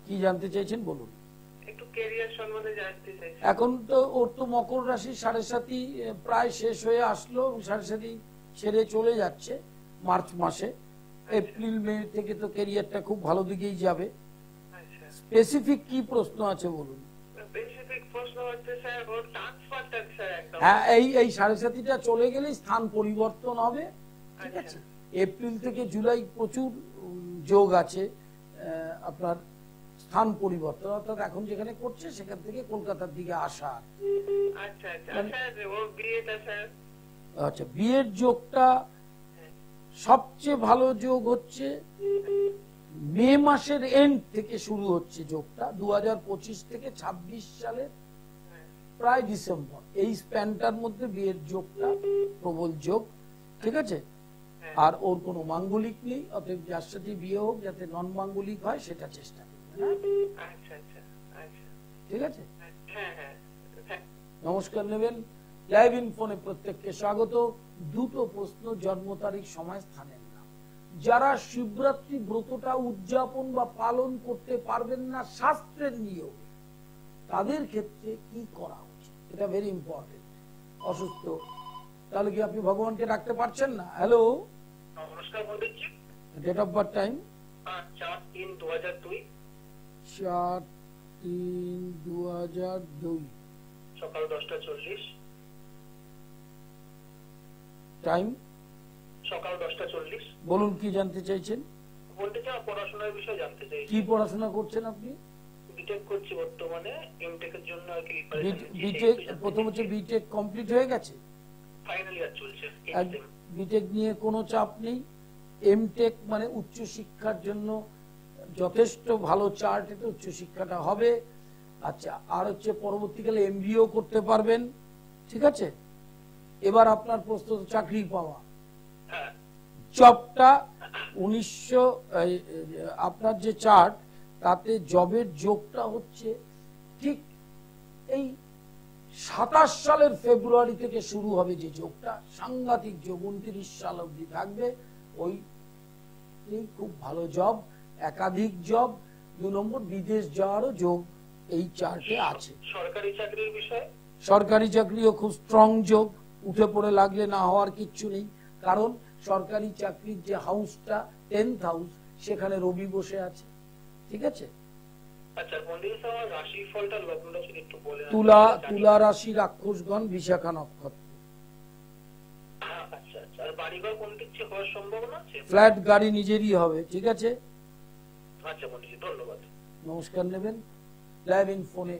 কি জানতে চাইছেন বলুন। একটু ক্যারিয়ার সম্বন্ধে জানতে চাইছি। এখন তো ওর তো মকর রাশি সাড়ে সাথী প্রায় শেষ হয়ে আসলো, সাড়ে সাথী ছেড়ে চলে যাচ্ছে মার্চ মাসে। এপ্রিল মে থেকে তো ক্যারিয়ারটা খুব ভালো দিকেই যাবে। আচ্ছা স্পেসিফিক কি প্রশ্ন আছে বলুন। বেসিক প্রশ্ন হচ্ছে স্যার ওর ট্রান্সফারটা স্যার একদম। হ্যাঁ, এই সাড়ে সাথীটা চলে গেলেই স্থান পরিবর্তন হবে, ঠিক আছে। এপ্রিল থেকে জুলাই প্রচুর যোগ আছে আপনার স্থান পরিবর্তন, অর্থাৎ এখন যেখানে করছে সেখান থেকে কলকাতার দিকে আসা। আচ্ছা আচ্ছা স্যার ওর বিয়েটা স্যার। আচ্ছা, বিয়ের যোগটা সবচেয়ে ভালো যোগ হচ্ছে মে মাসের এন্ড থেকে শুরু হচ্ছে যোগটা, 2025 থেকে 26 সালের প্রায় ডিসেম্বর, এই স্প্যানটার মধ্যে বিয়ের যোগটা প্রবল যোগ, ঠিক আছে। আর ওর কোনো মাঙ্গলিক নেই, অতএব যার সাথে বিয়ে হোক যাতে নন মাঙ্গলিক হয় সেটা চেষ্টা করবেন। আচ্ছা আচ্ছা আচ্ছা ঠিক আছে। হ্যাঁ হ্যাঁ। নমস্কার নেবেন। লাইভ ইন ফোনে প্রত্যেককে স্বাগত। দুটো প্রশ্ন, জন্ম তারিখ, সময়, স্থানের নাম। যারা শিবরাত্রি ব্রতটা উদযাপন বা পালন করতে পারবেন না শাস্ত্রের নিয়মে, তাদের ক্ষেত্রে কি করা উচিত, এটা ভেরি ইম্পর্টেন্ট। অসুস্থ, তাহলে কি আপনি ভগবানকে ডাকতে পারছেন না? হ্যালো, নমস্কার বলছি। Date of birth, time. 4/3/2002। 4/3/2002। সকাল 10টা 40। টাইম। সকাল 10টা 40। বলুন কি জানতে চাইছেন। বলতে চাই পড়াশোনার বিষয়ে জানতে চাই। কি পড়াশোনা করছেন আপনি? বিটেক করছি বর্তমানে, এমটেকের জন্য আর কি। বিটেক প্রথম হচ্ছে বিটেক কমপ্লিট হয়ে গেছে, ফাইনাল ইয়ার চলছে। বিটেক নিয়ে কোনো চাপ নেই। এমটেক মানে উচ্চ শিক্ষার জন্য যথেষ্ট ভালো চার্ট, এটা উচ্চ শিক্ষাটা হবে। আচ্ছা, আর হচ্ছে পরবর্তীকালে এমবিও করতে পারবেন, ঠিক আছে। এবার আপনার প্রশ্ন চাকরি পাওয়া। জবটা 1900 আপনার যে চার্ট তাতে জবের যোগটা হচ্ছে ঠিক এই 27 সালের ফেব্রুয়ারি থেকে শুরু হবে যে যোগটা, সাংঘাতিক যোগ, 29 সাল অবধি থাকবে। ওই খুব ভালো জব, একাধিক জব। 2 নম্বর বিদেশ যাওয়ারও যোগ এই চার্টে আছে। সরকারি চাকরির বিষয়, সরকারি চাকরিও খুব স্ট্রং যোগ, উঠে পড়ে লাগলে না হওয়ার কিচ্ছু নেই। কারণ সরকারি চাকরির যে হাউসটা 10th হাউস, সেখানে রবি বসে আছে, ঠিক আছে। আচ্ছা পন্ডিত স্যার রাশিফলটা লগ্নটা যদি একটু বলেন। তুলা রাশি, রাক্ষসগণ, বিশাখা নক্ষত্র। আচ্ছা আচ্ছা। আর বাড়িঘর কোন দিক থেকে হওয়ার সম্ভাবনা আছে? ফ্ল্যাট গাড়ি নিজেরই হবে, ঠিক আছে। আচ্ছা পন্ডিত, ধন্যবাদ। নমস্কার নেবেন। লাইভ ইন ফোনে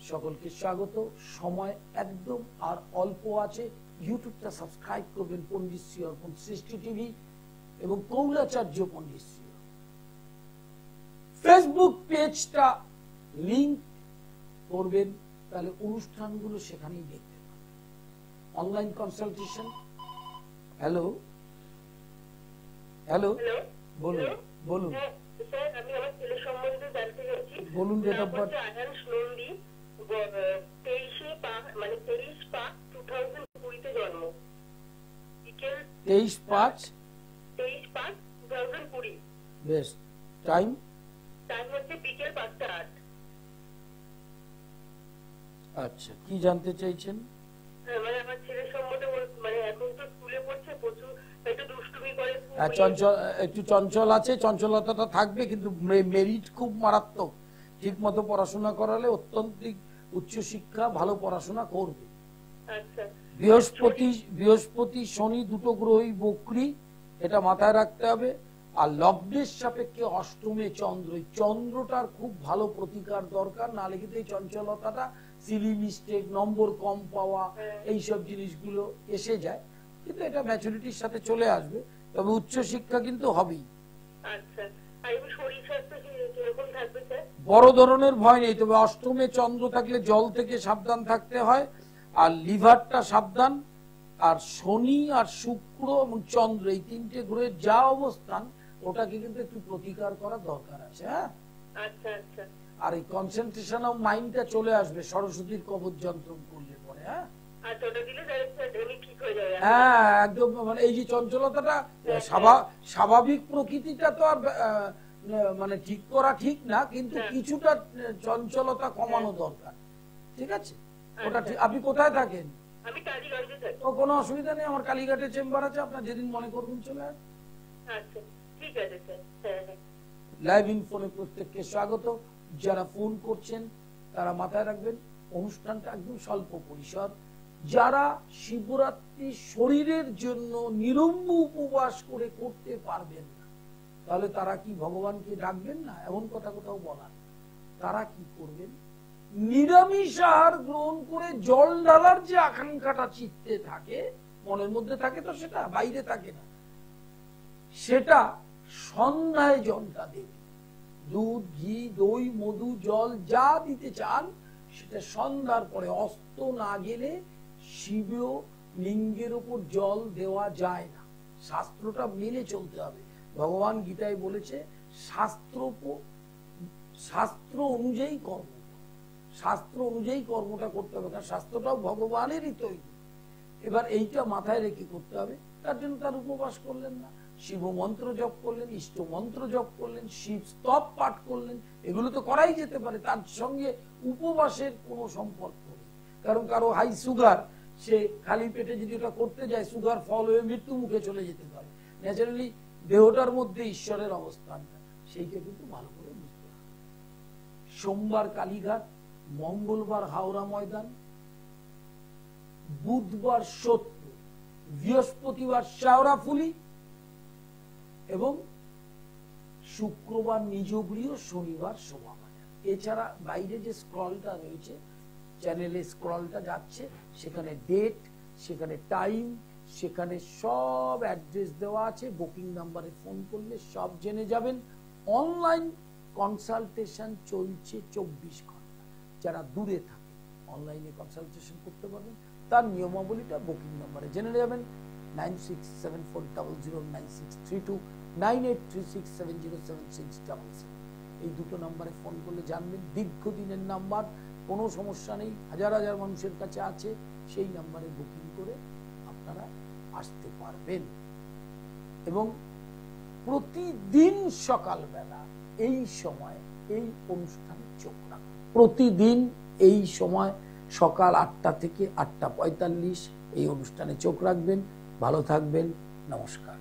সকলকে স্বাগত। সময় একদম আর অল্প আছে। ইউটিউবটা সাবস্ক্রাইব করবেন, পণ্ডিত শ্রী অর্পণ সৃষ্টি টিভি এবং কৌলাচার্য পণ্ডিত শ্রী। ফেসবুক পেজটা লিংক করবেন, তাহলে অনুষ্ঠানগুলো সেখানেই দেখতে পাবেন। Online consultation. হ্যালো হ্যালো, বলুন বলুন স্যার আমি আমার ছেলের সম্বন্ধে জানতে চাইছি। বলুন। ডেট অফ বার্থ, আয়ানস নন্দী, 23/5/2020 জন্ম। বিকেল 23/5/2020। বেশ। টাইম। টাইম হচ্ছে বিকেল 5টা 8। আচ্ছা, কি জানতে চাইছেন? মানে আমার ছেলের সম্বন্ধে, মানে এখন তো স্কুলে পড়ছে, প্রচুর একটু দুষ্টুমি করে। চঞ্চল, একটু চঞ্চল আছে, চঞ্চলতাটা থাকবে, কিন্তু মেরিট খুব মারাত্মক। ঠিক মতো পড়াশোনা করালে অত্যন্ত উচ্চশিক্ষা, ভালো পড়াশোনা করবে। আচ্ছা বৃহস্পতি শনি দুটো গ্রহই বক্রী, এটা মাথায় রাখতে হবে। আর লগ্নের সাপেক্ষে অষ্টমে চন্দ্র, এই চন্দ্রটার খুব ভালো প্রতিকার দরকার, নাহলে কিন্তু এই চঞ্চলতাটা, সিলি মিস্টেক, নম্বর কম পাওয়া, এইসব জিনিসগুলো এসে যায়। কিন্তু এটা ম্যাচুরিটির সাথে চলে আসবে, তবে উচ্চশিক্ষা কিন্তু হবেই। আচ্ছা, আর এমনি শরীর স্বাস্থ্য কিরকম থাকবে স্যার? বড় ধরনের ভয় নেই, তবে অষ্টমে চন্দ্র থাকলে জল থেকে সাবধান থাকতে হয়, আর লিভারটা সাবধান। আর শনি আর শুক্র এবং চন্দ্র এই তিনটে গ্রহের যা অবস্থান, ওটাকে কিন্তু একটু প্রতিকার করা দরকার আছে। হ্যাঁ, আচ্ছা আচ্ছা। আর এই কনসেন্ট্রেশন অফ মাইন্ডটা চলে আসবে সরস্বতীর কবচ যন্ত্র করলে পরে। হ্যাঁ, আচ্ছা, ওটা দিলে ঢেলে ঠিক হয়ে যাবে? হ্যাঁ একদম, মানে এই যে চঞ্চলতাটা, স্বাভাবিক প্রকৃতিটা তো আর মানে ঠিক করা ঠিক না, কিন্তু কিছুটা চঞ্চলতা কমানো দরকার। ঠিক আছে, ওটা ঠিক। আপনি কোথায় থাকেন? আমি কালীগঞ্জে থাকি। ও, কোনো অসুবিধা নেই, আমার কালীঘাটে চেম্বার আছে, আপনার যেদিন মনে করবেন চলে আসবেন। আচ্ছা ঠিক আছে স্যার। হ্যাঁ হ্যাঁ। লাইভ ইনফোনে প্রত্যেককে স্বাগত। যারা ফোন করছেন তারা মাথায় রাখবেন, অনুষ্ঠানটা একদম স্বল্প পরিসর। যারা শিবরাত্রি শরীরের জন্য নিরম্ব উপবাস করে করতে পারবেন না, তাহলে তারা কি ভগবানকে ডাকবেন না? এমন কথা কোথাও বলা। তারা কি করবেন? নিরামিষ আহার গ্রহণ করে জল ঢালার যে আকাঙ্ক্ষাটা চিত্তে থাকে, মনের মধ্যে থাকে, তো সেটা বাইরে থাকে না, সেটা সন্ধ্যায় জলটা দেবে। দুধ, ঘি, দই, মধু, জল যা দিতে চান, সেটা সন্ধ্যার পরে, অস্ত না গেলে শিব লিঙ্গের উপর জল দেওয়া যায় না। শাস্ত্রটা মেনে চলতে হবে। ভগবান গীতায় বলেছে শাস্ত্র অনুযায়ী কর্ম, শাস্ত্র অনুযায়ী কর্মটা করতে হবে, কারণ শাস্ত্রটাও ভগবানেরই তৈরি। এবার এইটা মাথায় রেখে করতে হবে। তার জন্য তার উপবাস করলেন না, শিব মন্ত্র জপ করলেন, ইষ্ট মন্ত্র জপ করলেন, শিব স্তব পাঠ করলেন, এগুলো তো করাই যেতে পারে। তার সঙ্গে উপবাসের কোনো সম্পর্ক নেই। কারণ কারো হাই সুগার, সে খালি পেটে যদি ওটা করতে যায়, সুগার ফল হয়ে মৃত্যু মুখে চলে যেতে পারে। ন্যাচারালি দেহটার মধ্যে ঈশ্বরের অবস্থানটা, সেইটা কিন্তু ভালো করে বুঝতে হবে। সোমবার কালীঘাট, মঙ্গলবার হাওড়া ময়দান, বুধবার সোদপুর, বৃহস্পতিবার শেওড়াফুলি এবং শুক্রবার নিজগৃহ, শনিবার শোভাবাজার। এছাড়া বাইরে যে স্ক্রলটা রয়েছে, চ্যানেলে স্ক্রলটা যাচ্ছে, সেখানে ডেট, সেখানে টাইম, সেখানে সব অ্যাড্রেস দেওয়া আছে। বুকিং নাম্বারে ফোন করলে সব জেনে যাবেন। অনলাইন কনসালটেশন চলছে 24 ঘন্টা। যারা দূরে থাকে অনলাইনে কনসালটেশন করতে পারবেন। তার নিয়মাবলীটা বুকিং নাম্বারে জেনে যাবেন। 9674009632, 9836707677, এই দুটো নাম্বারে ফোন করলে জানবেন। দীর্ঘদিনের নাম্বার, কোনো সমস্যা নেই, হাজার হাজার মানুষের কাছে আছে। সেই নাম্বারে বুকিং করে আপনারা আসতে পারবেন। এবং প্রতিদিন সকালবেলা এই সময় এই অনুষ্ঠানে চোখ রাখুন। প্রতিদিন এই সময় সকাল 8টা থেকে 8টা 45 এই অনুষ্ঠানে চোখ রাখবেন। ভালো থাকবেন, নমস্কার।